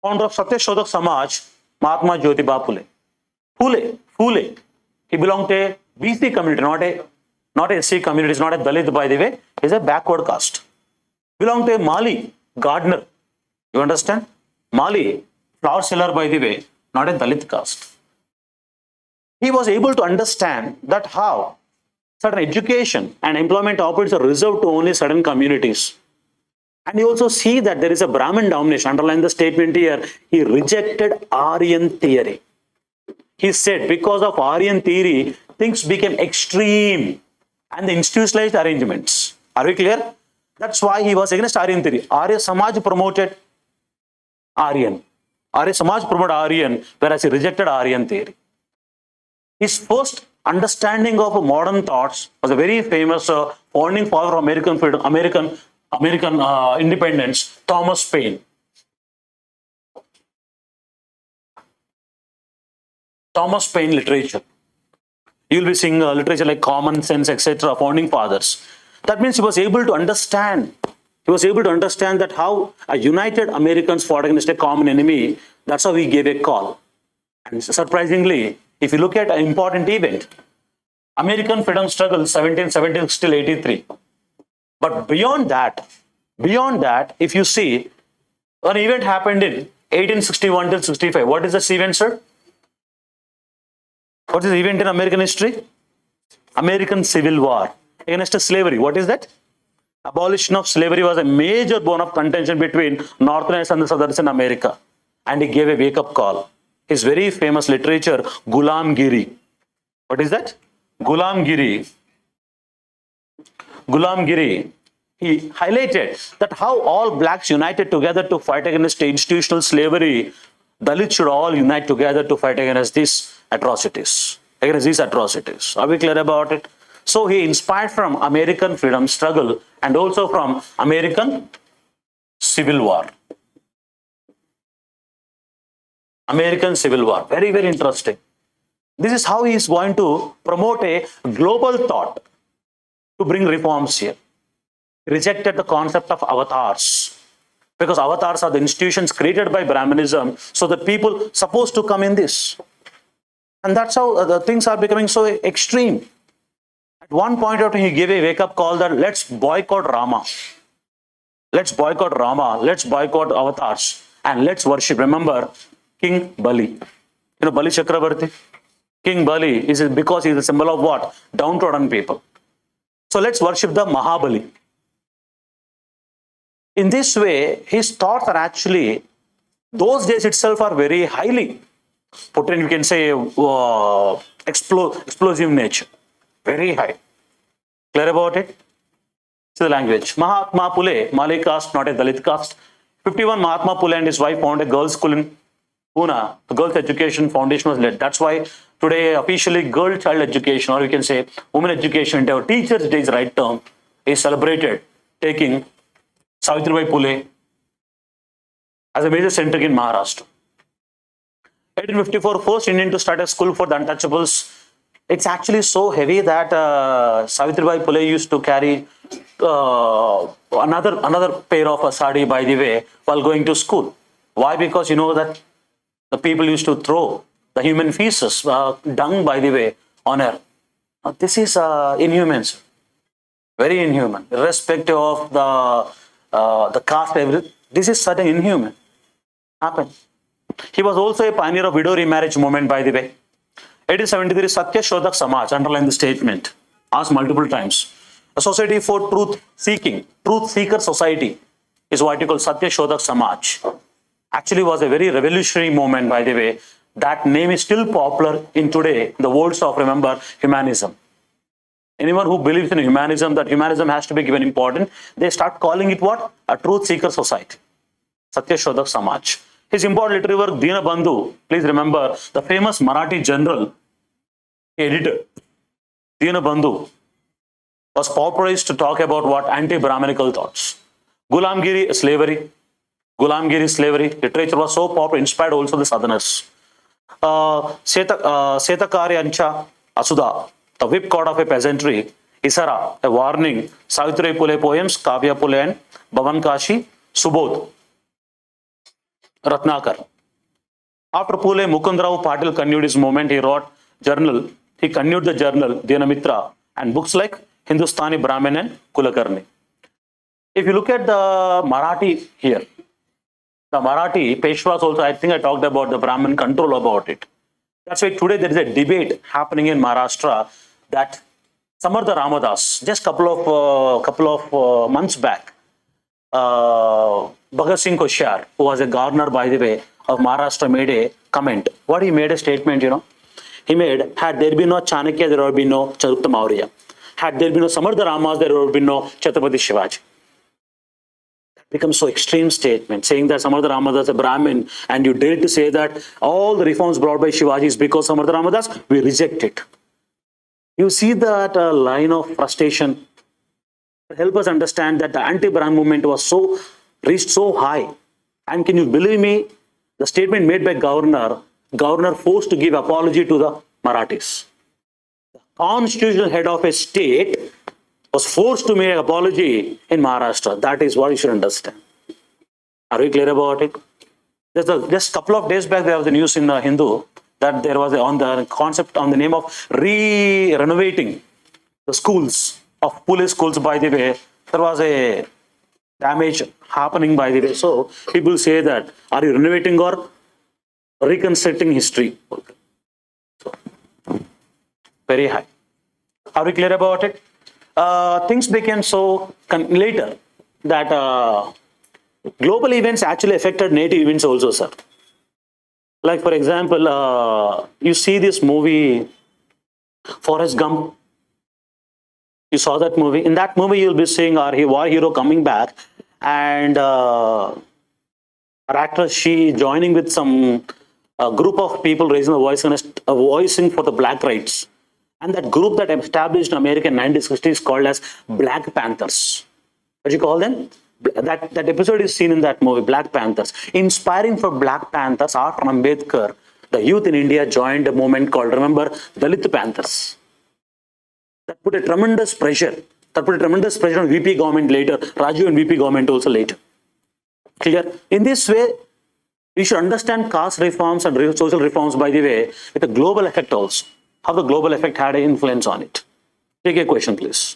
founder of Satyashodhak Samaj, Mahatma Jyotiba Phule. Phule. He belonged to a BC community, not a SC community, is not a Dalit, by the way, he's a backward caste. Belonged to a Mali gardener. You understand? Mali, flower seller, by the way, not a Dalit caste. He was able to understand that how certain education and employment opportunities are reserved to only certain communities. And you also see that there is a Brahmin domination. Underline the statement here. He rejected Aryan theory. He said because of Aryan theory, things became extreme and the institutionalized arrangements. Are we clear? That's why he was against Aryan theory. Arya Samaj promoted Aryan. Arya Samaj promoted Aryan, whereas he rejected Aryan theory. His first understanding of modern thoughts was a very famous founding father of American freedom, American independence, Thomas Paine. Thomas Paine literature. You will be seeing literature like Common Sense, etc., founding fathers. That means he was able to understand. He was able to understand that how a united Americans fought against a common enemy. That's how he gave a call. And surprisingly, if you look at an important event, American freedom struggle 1776 till 83. But beyond that, if you see, an event happened in 1861 till 65. What is this event, sir? What is the event in American history? American Civil War against slavery. What is that? Abolition of slavery was a major bone of contention between Northerners and the Southerners in America. And he gave a wake-up call. His very famous literature, Ghulamgiri. What is that? Ghulamgiri, he highlighted that how all blacks united together to fight against institutional slavery. Dalits should all unite together to fight against these atrocities. Are we clear about it? So he inspired from American freedom struggle and also from American Civil War. American Civil War. Very, very interesting. This is how he is going to promote a global thought to bring reforms here. He rejected the concept of avatars because avatars are the institutions created by Brahmanism so that people supposed to come in this. And that's how the things are becoming so extreme. At one point out, he gave a wake-up call that let's boycott Rama. Let's boycott Rama. Let's boycott avatars. And let's worship. Remember, King Bali. You know Bali Chakravarti? King Bali is because he is a symbol of what? Downtrodden people. So let's worship the Mahabali. In this way, his thoughts are actually, those days itself are very highly potent, you can say, explosive nature. Very high. Clear about it? See the language. Mahatma Phule, Mali caste, not a Dalit caste. 51, Mahatma Phule and his wife founded a girls' school in Pune. The Girls' Education Foundation was led. That's why today officially girl child education, or you can say women education, our Teachers' Day is right term, is celebrated, taking Savitribai Phule as a major center in Maharashtra. 1854, first Indian to start a school for the untouchables. It's actually so heavy that Savitribai Phule used to carry another pair of a sari, by the way, while going to school. Why? Because you know that the people used to throw the human feces, dung, by the way, on her. This is inhuman, sir. Very inhuman, irrespective of the caste, everything. This is certain inhuman. Happened. He was also a pioneer of widow remarriage movement, by the way. 1873, Satyashodhak Samaj, underline the statement, asked multiple times. A society for truth seeking, truth seeker society is what you call Satyashodhak Samaj. Actually was a very revolutionary movement, by the way. That name is still popular in today, the worlds of, remember, humanism. Anyone who believes in humanism, that humanism has to be given importance, they start calling it what? A truth seeker society. Satyashodhak Samaj. His important literary work, Dinabandhu, please remember, the famous Marathi general, editor, Dinabandhu, was popularized to talk about what? Anti-Brahmanical thoughts. Ghulamgiri, slavery. Ghulamgiri, slavery. Literature was so popular, inspired also the Southerners. Setakaryancha Asuda, the whipcord of a peasantry. Isara, a warning. Savitribai Phule poems, Kavya Phule and Bhavan Kashi, Subodh. Ratnakar. After Phule, Mukundrao Patil continued his movement. He wrote journal. He continued the journal Dinamitra and books like Hindustani Brahmin and Kulakarni. If you look at the Marathi here, the Marathi Peshwas also, I think I talked about the Brahmin control about it. That's why today there is a debate happening in Maharashtra that Samartha Ramadas, just couple of months back, Bhagat Singh Koshyar, who was a governor, by the way, of Maharashtra, made a comment. What he made a statement, he made, had there been no Chanakya, there would be no Chandragupta Maurya. Had there been no Samartha Ramas, there would be no Chhatrapati Shivaji. Becomes so extreme statement, saying that Samartha Ramadas is a Brahmin, and you dare to say that all the reforms brought by Shivaji is because Samartha Ramadas, we reject it. You see that line of frustration. Help us understand that the anti-Brahmin movement was reached so high. And can you believe me, the statement made by governor forced to give apology to the Marathis. The constitutional head of a state was forced to make an apology in Maharashtra. That is what you should understand. Are we clear about it? Just a couple of days back, there was a news in the Hindu that there was on the concept on the name of renovating the schools of Phule schools. By the way, there was a damage happening, by the way. So people say that, are you renovating or reconstructing history? So, very high. Are we clear about it? Things became so later that global events actually affected native events also, sir. Like, for example, you see this movie, Forrest Gump. You saw that movie. In that movie, you'll be seeing our war hero coming back, and our actress, she joining with some group of people raising a voice and voicing for the black rights. And that group that established in America in 1960s is called as Black Panthers. What do you call them? That episode is seen in that movie, Black Panthers. Inspiring for Black Panthers, after Ambedkar, the youth in India joined a movement called, remember, Dalit Panthers. That put a tremendous pressure. On VP government later, Rajiv and VP government also later. Clear? In this way, we should understand caste reforms and social reforms, by the way, with a global effect also. How the global effect had an influence on it. Take a question, please.